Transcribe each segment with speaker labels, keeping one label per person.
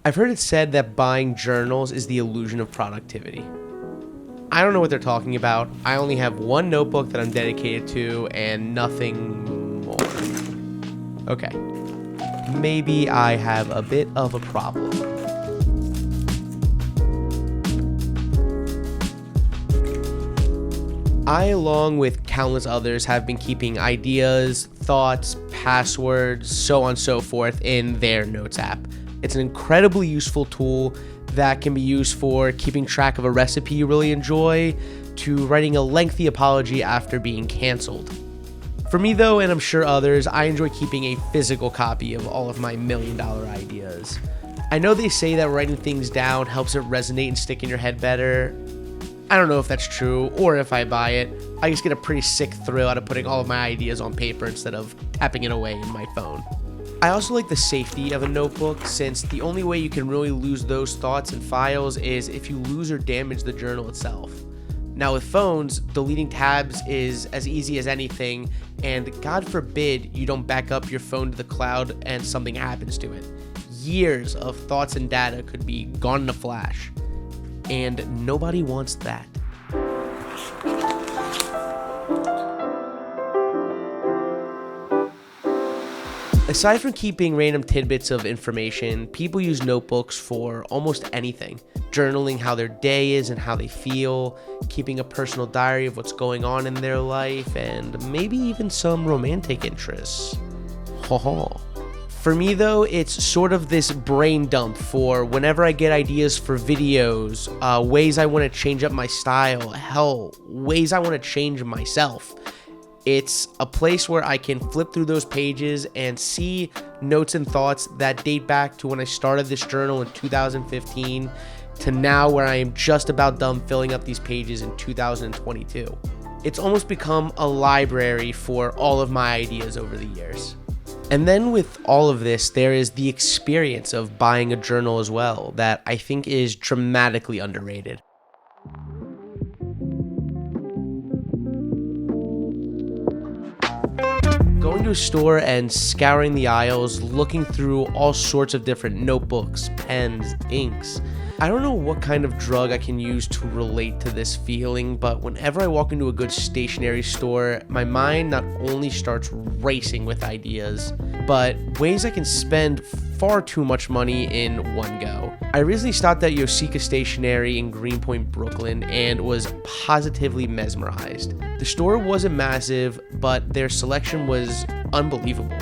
Speaker 1: I've heard it said that buying journals is the illusion of productivity. I don't know what they're talking about. I only have one notebook that I'm dedicated to and nothing more. Okay. Maybe I have a bit of a problem. I, along with countless others, have been keeping ideas, thoughts, passwords, so on and so forth in their Notes app. It's an incredibly useful tool that can be used for keeping track of a recipe you really enjoy, to writing a lengthy apology after being canceled. For me though, and I'm sure others, I enjoy keeping a physical copy of all of my million-dollar ideas. I know they say that writing things down helps it resonate and stick in your head better. I don't know if that's true or if I buy it. I just get a pretty sick thrill out of putting all of my ideas on paper instead of tapping it away in my phone. I also like the safety of a notebook, since the only way you can really lose those thoughts and files is if you lose or damage the journal itself. Now with phones, deleting tabs is as easy as anything, and God forbid you don't back up your phone to the cloud and something happens to it. Years of thoughts and data could be gone in a flash, and nobody wants that. Aside from keeping random tidbits of information, people use notebooks for almost anything. Journaling how their day is and how they feel, keeping a personal diary of what's going on in their life, and maybe even some romantic interests. For me though, it's sort of this brain dump for whenever I get ideas for videos, ways I want to change up my style, hell, ways I want to change myself. It's a place where I can flip through those pages and see notes and thoughts that date back to when I started this journal in 2015 to now, where I am just about done filling up these pages in 2022. It's almost become a library for all of my ideas over the years. And then with all of this, there is the experience of buying a journal as well that I think is dramatically underrated. Going to a store and scouring the aisles, looking through all sorts of different notebooks, pens, inks. I don't know what kind of drug I can use to relate to this feeling, but whenever I walk into a good stationery store, my mind not only starts racing with ideas, but ways I can spend far too much money in one go. I originally stopped at Yoseka Stationary in Greenpoint Brooklyn and was positively mesmerized. The store wasn't massive, but their selection was unbelievable.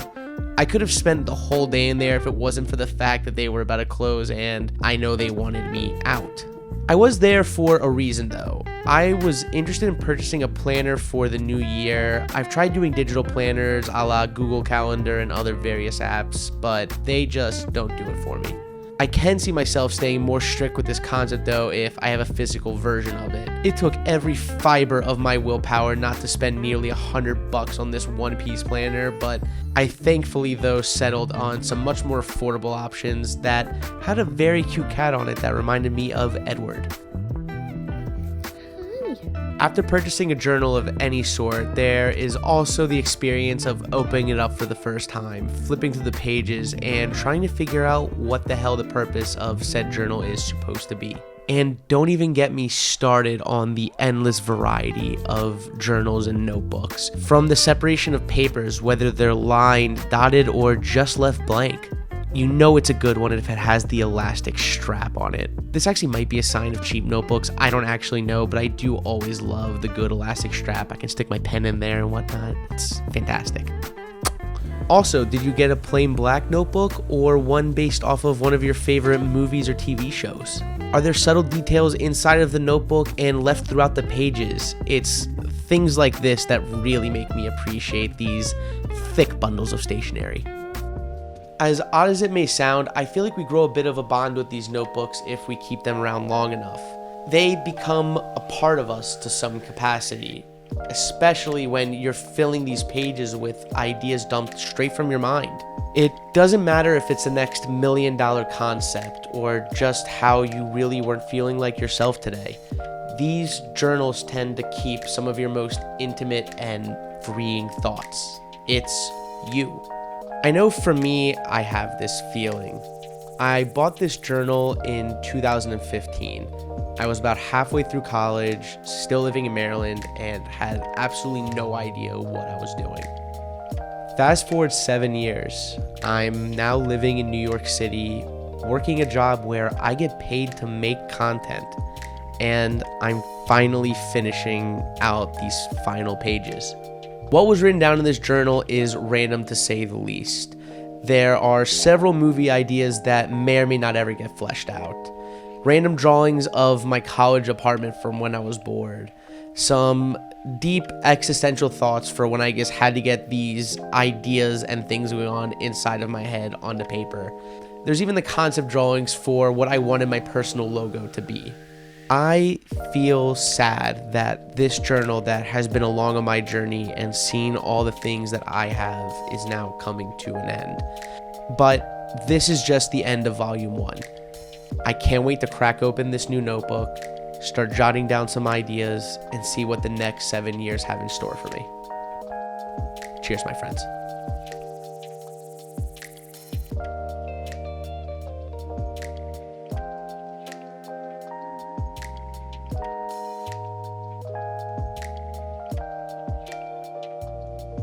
Speaker 1: I could have spent the whole day in there if it wasn't for the fact that they were about to close and I know they wanted me out. I was there for a reason though. I was interested in purchasing a planner for the new year. I've tried doing digital planners a la Google Calendar and other various apps, but they just don't do it for me. I can see myself staying more strict with this concept though if I have a physical version of it. It took every fiber of my willpower not to spend nearly $100 on this one-piece planner, but I thankfully though settled on some much more affordable options that had a very cute cat on it that reminded me of Edward. After purchasing a journal of any sort, there is also the experience of opening it up for the first time, flipping through the pages, and trying to figure out what the hell the purpose of said journal is supposed to be. And don't even get me started on the endless variety of journals and notebooks, from the separation of papers, whether they're lined, dotted, or just left blank. You know it's a good one if it has the elastic strap on it. This actually might be a sign of cheap notebooks, I don't actually know, but I do always love the good elastic strap. I can stick my pen in there and whatnot. It's fantastic. Also, did you get a plain black notebook or one based off of one of your favorite movies or TV shows? Are there subtle details inside of the notebook and left throughout the pages? It's things like this that really make me appreciate these thick bundles of stationery. As odd as it may sound, I feel like we grow a bit of a bond with these notebooks if we keep them around long enough. They become a part of us to some capacity, especially when you're filling these pages with ideas dumped straight from your mind. It doesn't matter if it's the next $1 million concept or just how you really weren't feeling like yourself today. These journals tend to keep some of your most intimate and freeing thoughts. It's you. I know for me, I have this feeling. I bought this journal in 2015. I was about halfway through college, still living in Maryland, and had absolutely no idea what I was doing. Fast forward 7 years, I'm now living in New York City, working a job where I get paid to make content, and I'm finally finishing out these final pages. What was written down in this journal is random to say the least. There are several movie ideas that may or may not ever get fleshed out. Random drawings of my college apartment from when I was bored. Some deep existential thoughts for when I just had to get these ideas and things going on inside of my head onto paper. There's even the concept drawings for what I wanted my personal logo to be. I feel sad that this journal that has been along on my journey and seen all the things that I have is now coming to an end. But this is just the end of volume 1. I can't wait to crack open this new notebook, start jotting down some ideas, and see what the next 7 years have in store for me. Cheers, my friends.